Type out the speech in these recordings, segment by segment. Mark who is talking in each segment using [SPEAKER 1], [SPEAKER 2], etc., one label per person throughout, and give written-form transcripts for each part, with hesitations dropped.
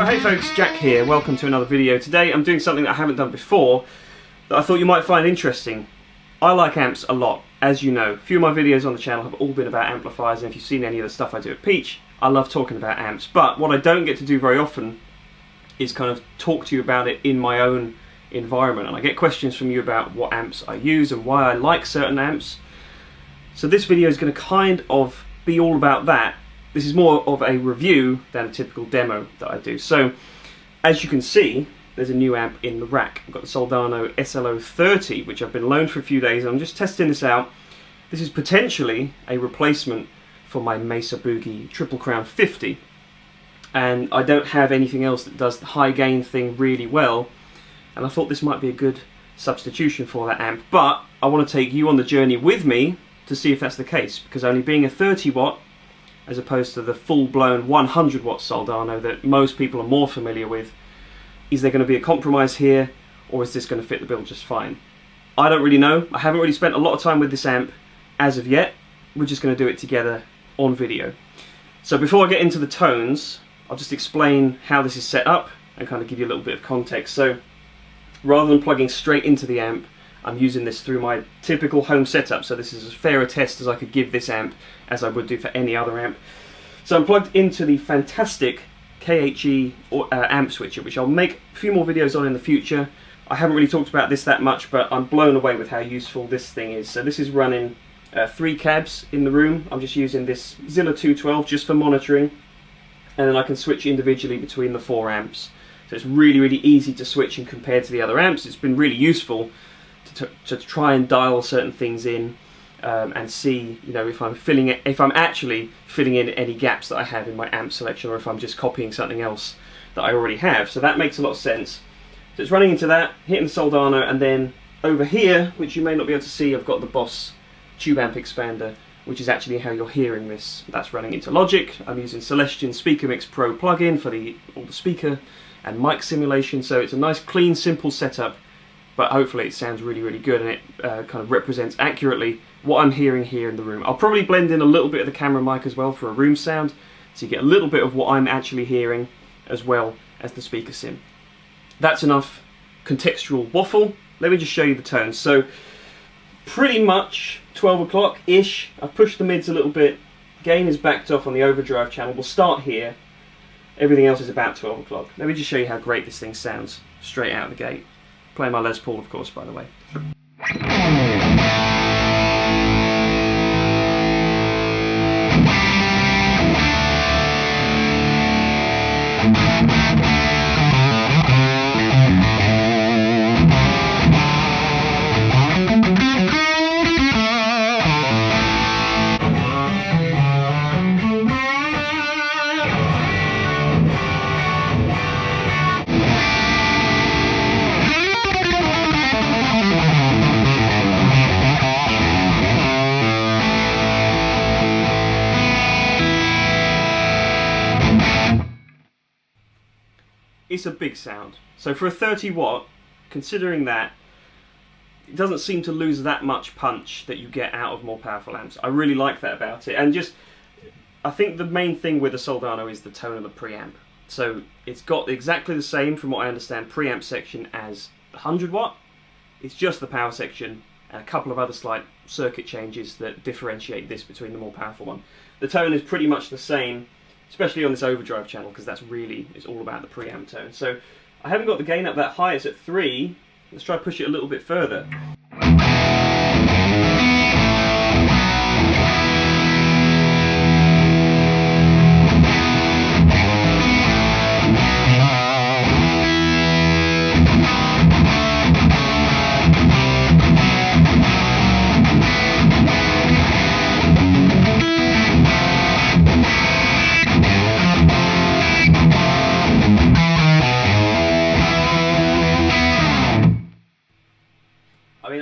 [SPEAKER 1] So hey folks, Jack here, welcome to another video. Today I'm doing something that I haven't done before that I thought you might find interesting. I like amps a lot, as you know. A few of my videos on the channel have all been about amplifiers, and if you've seen any of the stuff I do at Peach, I love talking about amps. But what I don't get to do very often is kind of talk to you about it in my own environment, and I get questions from you about what amps I use and why I like certain amps. So this video is going to kind of be all about that. This is more of a review than a typical demo that I do. So, as you can see, there's a new amp in the rack. I've got the Soldano SLO-30, which I've been loaned for a few days, and I'm just testing this out. This is potentially a replacement for my Mesa Boogie Triple Crown 50. And I don't have anything else that does the high gain thing really well, and I thought this might be a good substitution for that amp. But I want to take you on the journey with me to see if that's the case, because only being a 30 watt as opposed to the full-blown 100 watt Soldano that most people are more familiar with, is there going to be a compromise here, or is this going to fit the bill just fine? I don't really know. I haven't really spent a lot of time with this amp as of yet. We're just going to do it together on video. So before I get into the tones, I'll just explain how this is set up and kind of give you a little bit of context. So rather than plugging straight into the amp, I'm using this through my typical home setup, so this is as fair a test as I could give this amp as I would do for any other amp. So I'm plugged into the fantastic KHE amp switcher, which I'll make a few more videos on in the future. I haven't really talked about this that much, but I'm blown away with how useful this thing is. So this is running 3 cabs in the room. I'm just using this Zilla 212 just for monitoring, and then I can switch individually between the 4 amps. So it's really, really easy to switch and compare to the other amps. It's been really useful to try and dial certain things in and see, you know, if I'm actually filling in any gaps that I have in my amp selection, or if I'm just copying something else that I already have. So that makes a lot of sense. So it's running into that, hitting the Soldano, and then over here, which you may not be able to see, I've got the Boss tube amp expander, which is actually how you're hearing this. That's running into Logic. I'm using Celestion Speaker Mix Pro plugin for all the speaker and mic simulation. So it's a nice, clean, simple setup, but hopefully it sounds really, really good, and it kind of represents accurately what I'm hearing here in the room. I'll probably blend in a little bit of the camera mic as well for a room sound, so you get a little bit of what I'm actually hearing as well as the speaker sim. That's enough contextual waffle. Let me just show you the tones. So pretty much 12 o'clock-ish. I've pushed the mids a little bit. Gain is backed off on the Overdrive channel. We'll start here. Everything else is about 12 o'clock. Let me just show you how great this thing sounds straight out of the gate. Playing my Les Paul, of course, by the way. It's a big sound. So for a 30 watt, considering that, it doesn't seem to lose that much punch that you get out of more powerful amps. I really like that about it. And just, I think the main thing with the Soldano is the tone of the preamp. So it's got exactly the same, from what I understand, preamp section as the 100 watt. It's just the power section and a couple of other slight circuit changes that differentiate this between the more powerful one. The tone is pretty much the same, especially on this Overdrive channel, because it's all about the preamp tone. So I haven't got the gain up that high, it's at 3. Let's try to push it a little bit further.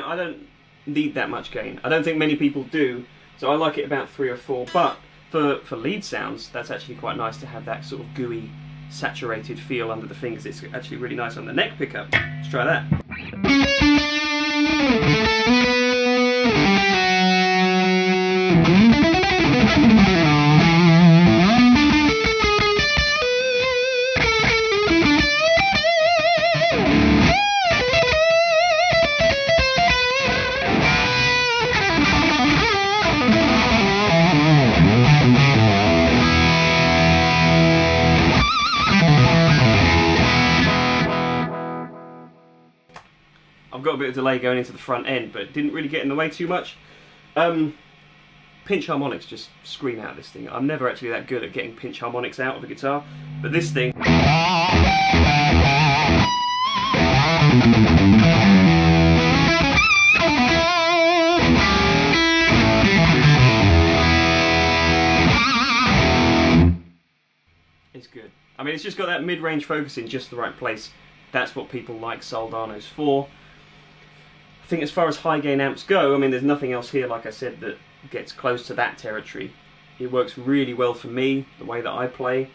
[SPEAKER 1] I don't need that much gain. I don't think many people do, so I like it about 3 or 4, but for lead sounds, that's actually quite nice to have that sort of gooey, saturated feel under the fingers. It's actually really nice on the neck pickup. Let's try that. I've got a bit of delay going into the front end, but it didn't really get in the way too much. Pinch harmonics just scream out of this thing. I'm never actually that good at getting pinch harmonics out of a guitar, but this thing... it's good. I mean, it's just got that mid-range focus in just the right place. That's what people like Soldanos for. I think as far as high gain amps go, I mean, there's nothing else here, like I said, that gets close to that territory. It works really well for me, the way that I play.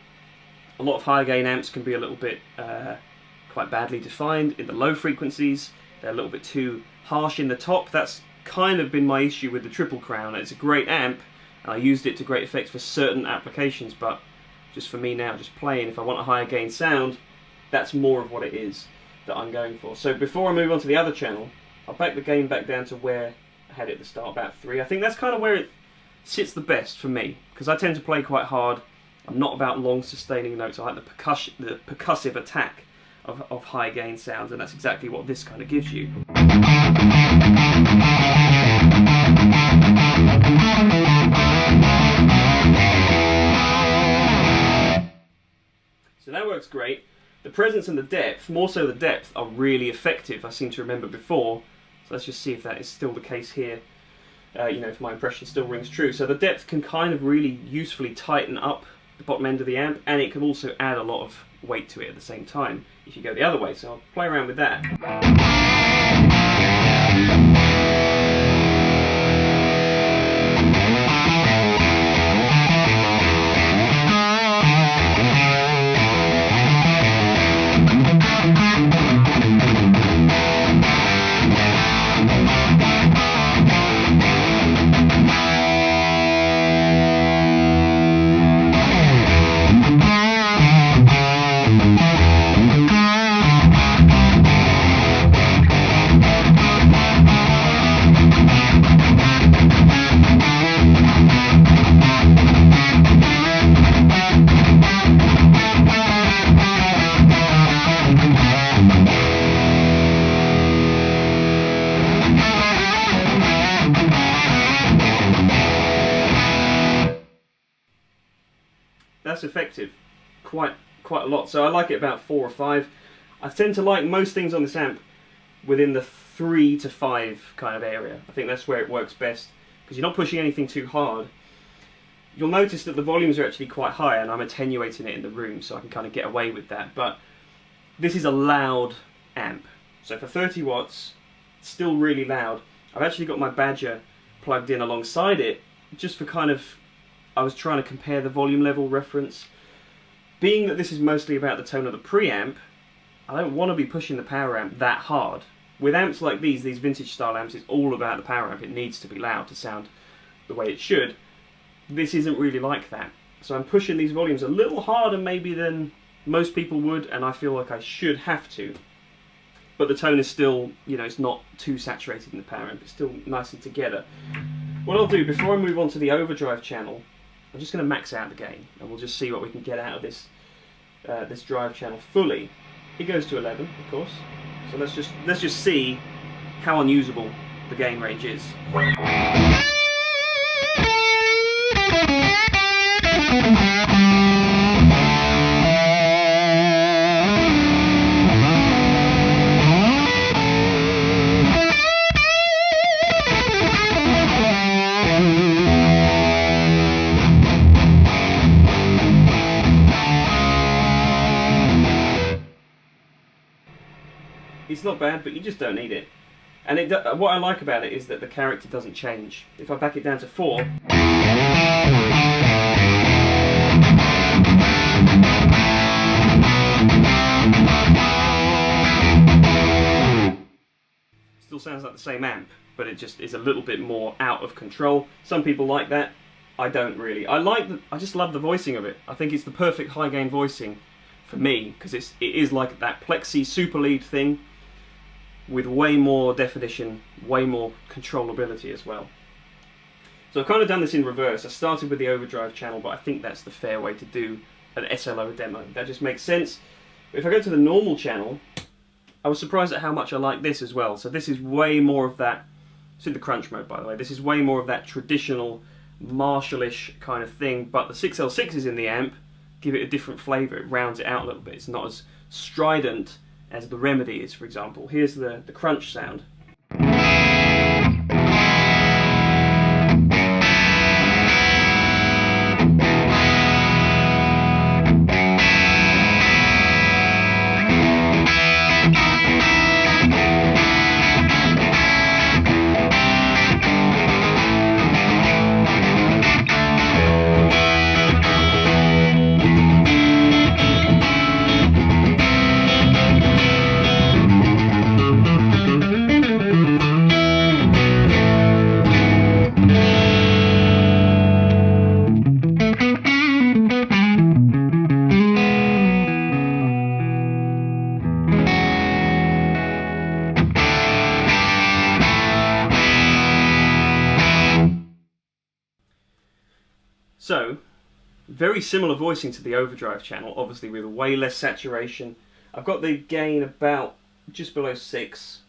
[SPEAKER 1] A lot of high gain amps can be a little bit quite badly defined in the low frequencies. They're a little bit too harsh in the top. That's kind of been my issue with the Triple Crown. It's a great amp, and I used it to great effect for certain applications, but just for me now, just playing, if I want a higher gain sound, that's more of what it is that I'm going for. So before I move on to the other channel, I'll back the gain back down to where I had it at the start, about 3. I think that's kind of where it sits the best for me, because I tend to play quite hard. I'm not about long sustaining notes. I like the percussive attack of high gain sounds, and that's exactly what this kind of gives you. So that works great. The presence and the depth, more so the depth, are really effective, I seem to remember before. So let's just see if that is still the case here. You know, if my impression still rings true. So the depth can kind of really usefully tighten up the bottom end of the amp, and it can also add a lot of weight to it at the same time if you go the other way. So I'll play around with that. That's effective, quite a lot. So I like it about 4 or 5. I tend to like most things on this amp within the 3 to 5 kind of area. I think that's where it works best, because you're not pushing anything too hard. You'll notice that the volumes are actually quite high, and I'm attenuating it in the room so I can kind of get away with that. But this is a loud amp, so for 30 watts, it's still really loud. I've actually got my Badger plugged in alongside it, just for kind of, I was trying to compare the volume level reference. Being that this is mostly about the tone of the preamp, I don't want to be pushing the power amp that hard. With amps like these vintage style amps, it's all about the power amp. It needs to be loud to sound the way it should. This isn't really like that. So I'm pushing these volumes a little harder maybe than most people would, and I feel like I should have to. But the tone is still, you know, it's not too saturated in the power amp. It's still nice and together. What I'll do, before I move on to the Overdrive channel, I'm just going to max out the gain, and we'll just see what we can get out of this this drive channel fully. It goes to 11, of course. So let's just see how unusable the gain range is. It's not bad, but you just don't need it. And what I like about it is that the character doesn't change. If I back it down to 4, still sounds like the same amp, but it just is a little bit more out of control. Some people like that. I don't really. I just love the voicing of it. I think it's the perfect high gain voicing for me, because it is like that plexi super lead thing, with way more definition, way more controllability as well. So I've kind of done this in reverse. I started with the Overdrive channel, but I think that's the fair way to do an SLO demo. That just makes sense. But if I go to the normal channel, I was surprised at how much I like this as well. So this is way more of that, it's in the crunch mode by the way, this is way more of that traditional Marshall-ish kind of thing, but the 6L6s in the amp give it a different flavour, it rounds it out a little bit. It's not as strident as the Remedy is, for example. Here's the crunch sound. So, very similar voicing to the Overdrive channel, obviously with way less saturation. I've got the gain about just below 6.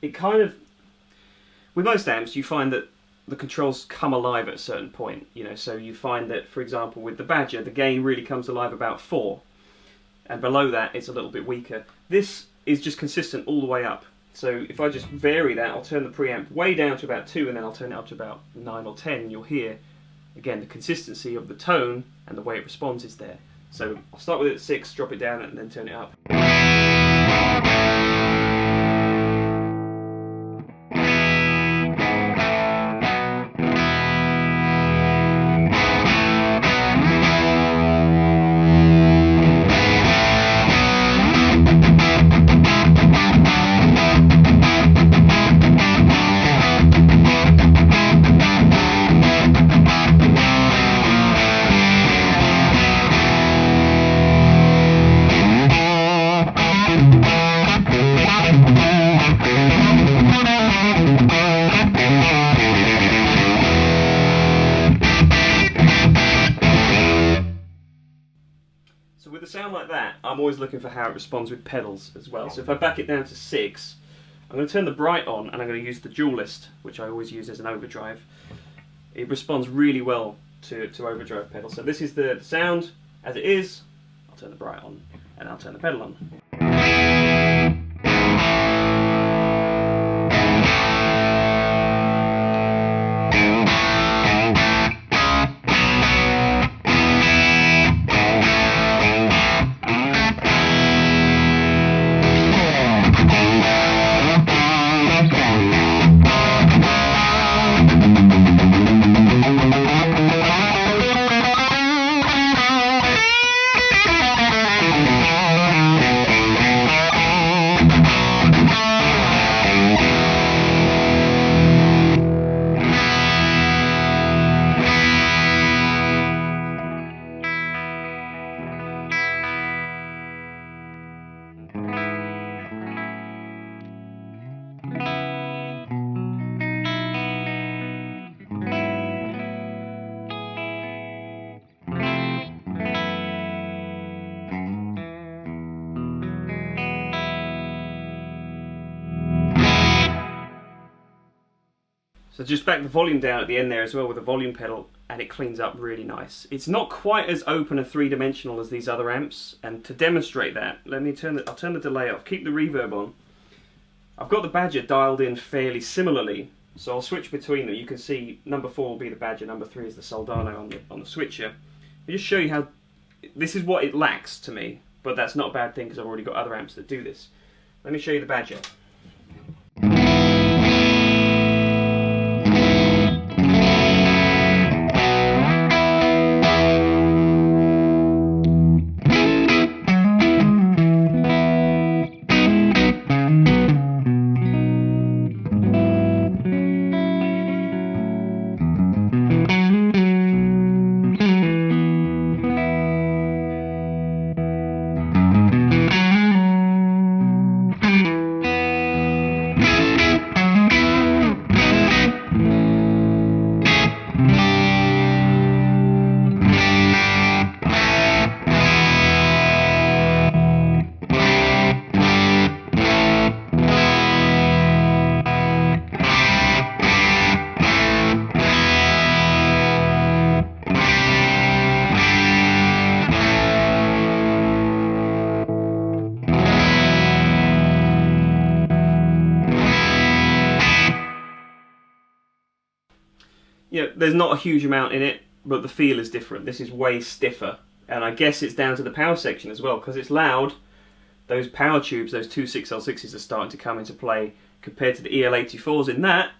[SPEAKER 1] It kind of, with most amps you find that the controls come alive at a certain point, you know, so you find that, for example, with the Badger, the gain really comes alive about 4, and below that it's a little bit weaker. This is just consistent all the way up. So if I just vary that, I'll turn the preamp way down to about 2 and then I'll turn it up to about 9 or 10, and you'll hear again the consistency of the tone and the way it responds is there. So I'll start with it at 6, drop it down and then turn it up. So with a sound like that, I'm always looking for how it responds with pedals as well. So if I back it down to 6, I'm going to turn the bright on and I'm going to use the dualist, which I always use as an overdrive. It responds really well to overdrive pedals. So this is the sound as it is. I'll turn the bright on and I'll turn the pedal on. So just back the volume down at the end there as well with the volume pedal, and it cleans up really nice. It's not quite as open and three-dimensional as these other amps, and to demonstrate that, I'll turn the delay off, keep the reverb on. I've got the Badger dialed in fairly similarly, so I'll switch between them. You can see number 4 will be the Badger, number 3 is the Soldano on the switcher. I'll just show you how, this is what it lacks to me, but that's not a bad thing because I've already got other amps that do this. Let me show you the Badger. you know, there's not a huge amount in it, but the feel is different. This is way stiffer, and I guess it's down to the power section as well, because it's loud. Those power tubes, those two 6L6s are starting to come into play compared to the EL84s. In that,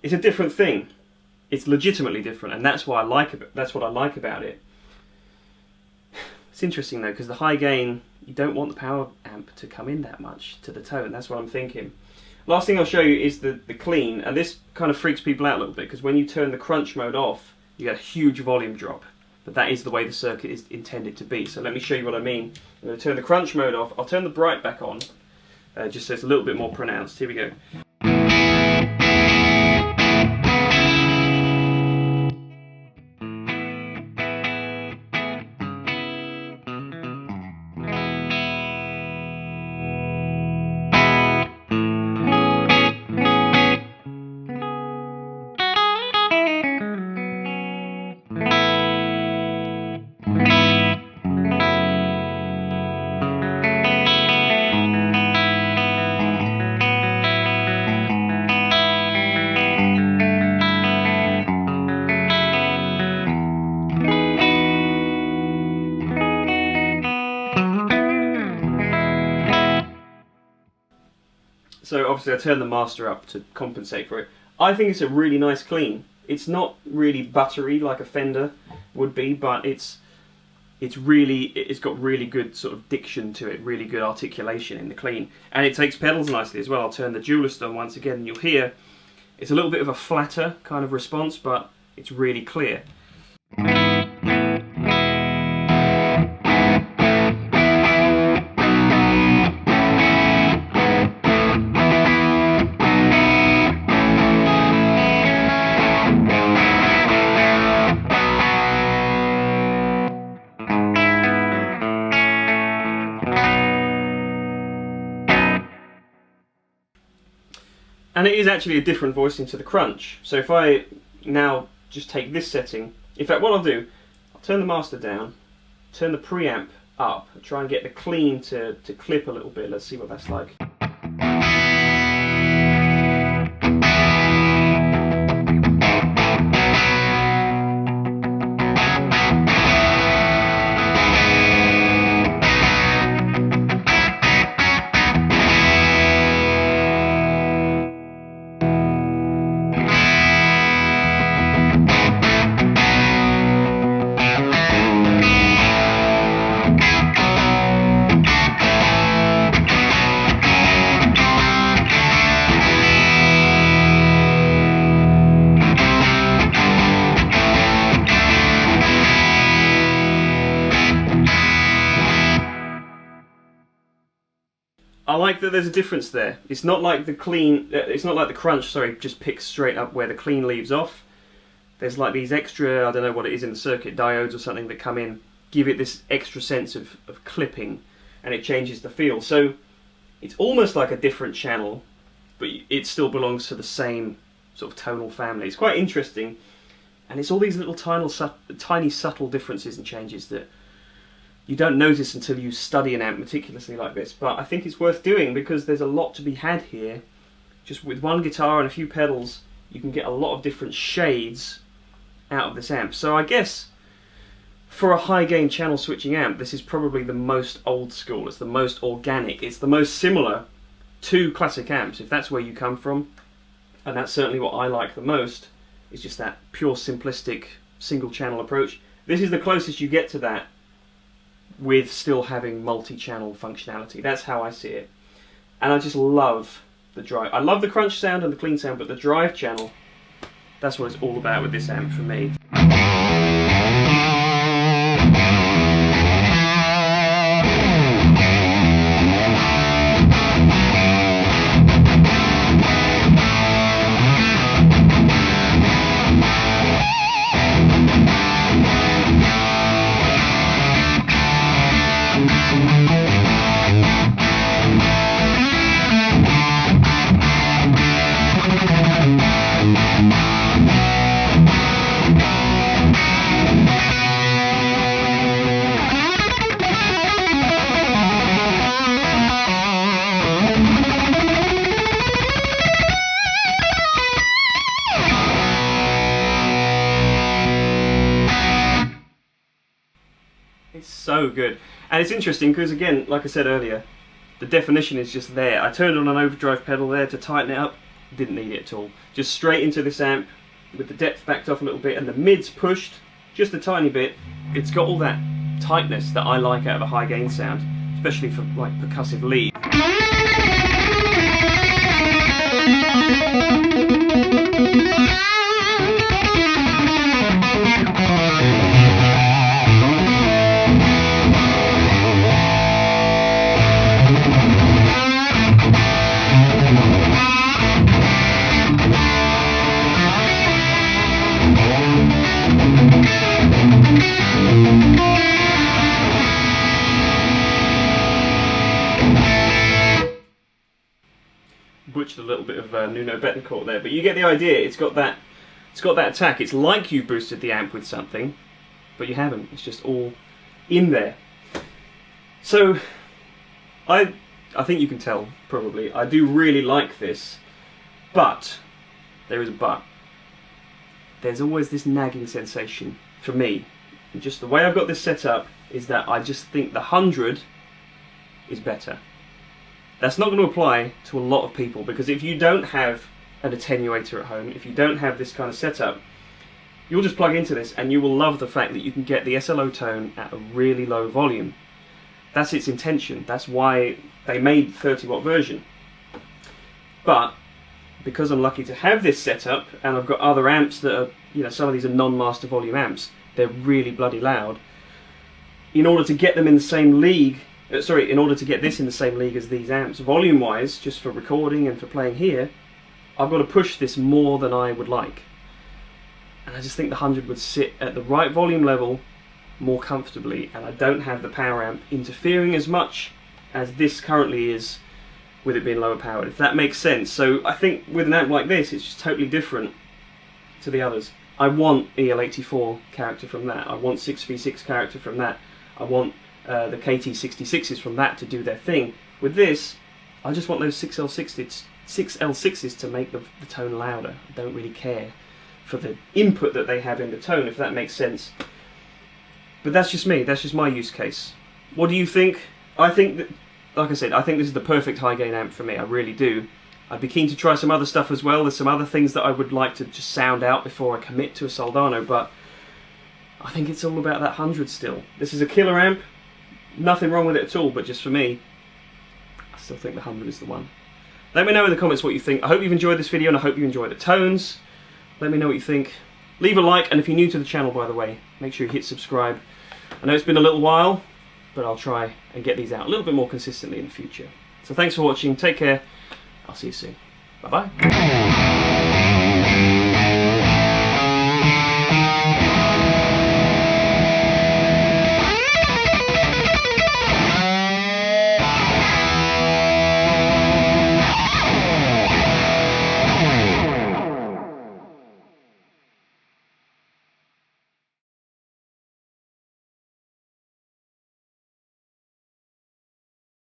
[SPEAKER 1] it's a different thing. It's legitimately different, and that's what I like about it. It's interesting though, because the high gain, you don't want the power amp to come in that much to the tone. That's what I'm thinking. Last thing I'll show you is the clean, and this kind of freaks people out a little bit, because when you turn the crunch mode off, you get a huge volume drop. But that is the way the circuit is intended to be. So let me show you what I mean. I'm going to turn the crunch mode off. I'll turn the bright back on, just so it's a little bit more pronounced. Here we go. So obviously I turned the master up to compensate for it. I think it's a really nice clean. It's not really buttery like a Fender would be, but it's got really good sort of diction to it, really good articulation in the clean. And it takes pedals nicely as well. I'll turn the dualist on once again and you'll hear it's a little bit of a flatter kind of response, but it's really clear. And it is actually a different voicing to the crunch. So if I now just take this setting, in fact what I'll do, I'll turn the master down, turn the preamp up, try and get the clean to clip a little bit. Let's see what that's like. I like that there's a difference there. It's not like the clean, it's not like the crunch, sorry, just picks straight up where the clean leaves off. There's like these extra, I don't know what it is in the circuit, diodes or something that come in, give it this extra sense of clipping, and it changes the feel. So it's almost like a different channel, but it still belongs to the same sort of tonal family. It's quite interesting, and it's all these little tiny subtle differences and changes that you don't notice until you study an amp meticulously like this, but I think it's worth doing because there's a lot to be had here. Just with one guitar and a few pedals, you can get a lot of different shades out of this amp. So I guess for a high gain channel switching amp, this is probably the most old school, it's the most organic, it's the most similar to classic amps, if that's where you come from. And that's certainly what I like the most, is just that pure simplistic single channel approach. This is the closest you get to that, with still having multi-channel functionality. That's how I see it. And I just love the drive. I love the crunch sound and the clean sound, but the drive channel, that's what it's all about with this amp for me. so good. And it's interesting because, again, like I said earlier, the definition is just there. I turned on an overdrive pedal there to tighten it up, didn't need it at all. Just straight into this amp with the depth backed off a little bit and the mids pushed just a tiny bit. It's got all that tightness that I like out of a high gain sound, especially for like percussive lead. Butchered a little bit of Nuno Betancourt there, but you get the idea. It's got that attack. It's like you've boosted the amp with something, but you haven't. It's just all in there. So I think you can tell, probably, I do really like this, but there is a but. There's always this nagging sensation for me. And just the way I've got this set up is that I just think the 100 is better. That's not going to apply to a lot of people, because if you don't have an attenuator at home, if you don't have this kind of setup, you'll just plug into this and you will love the fact that you can get the SLO tone at a really low volume. That's its intention. That's why they made the 30-watt version. But because I'm lucky to have this setup, and I've got other amps that are, you know, some of these are non-master volume amps, they're really bloody loud. In order to get them in the same league, in order to get this in the same league as these amps, volume-wise, just for recording and for playing here, I've got to push this more than I would like. And I just think the 100 would sit at the right volume level more comfortably, and I don't have the power amp interfering as much as this currently is with it being lower powered, if that makes sense. So I think with an amp like this, it's just totally different to the others. I want EL84 character from that, I want 6v6 character from that, I want the KT66s from that to do their thing. With this, I just want those 6L6s to make the tone louder. I don't really care for the input that they have in the tone, if that makes sense. But that's just me, that's just my use case. What do you think? I think that, like I said, I think this is the perfect high gain amp for me, I really do. I'd be keen to try some other stuff as well. There's some other things that I would like to just sound out before I commit to a Soldano, but I think it's all about that 100 still. This is a killer amp. Nothing wrong with it at all, but just for me, I still think the 100 is the one. Let me know in the comments what you think. I hope you've enjoyed this video and I hope you enjoy the tones. Let me know what you think. Leave a like, and if you're new to the channel, by the way, make sure you hit subscribe. I know it's been a little while, but I'll try and get these out a little bit more consistently in the future. So thanks for watching, take care, I'll see you soon. Bye bye.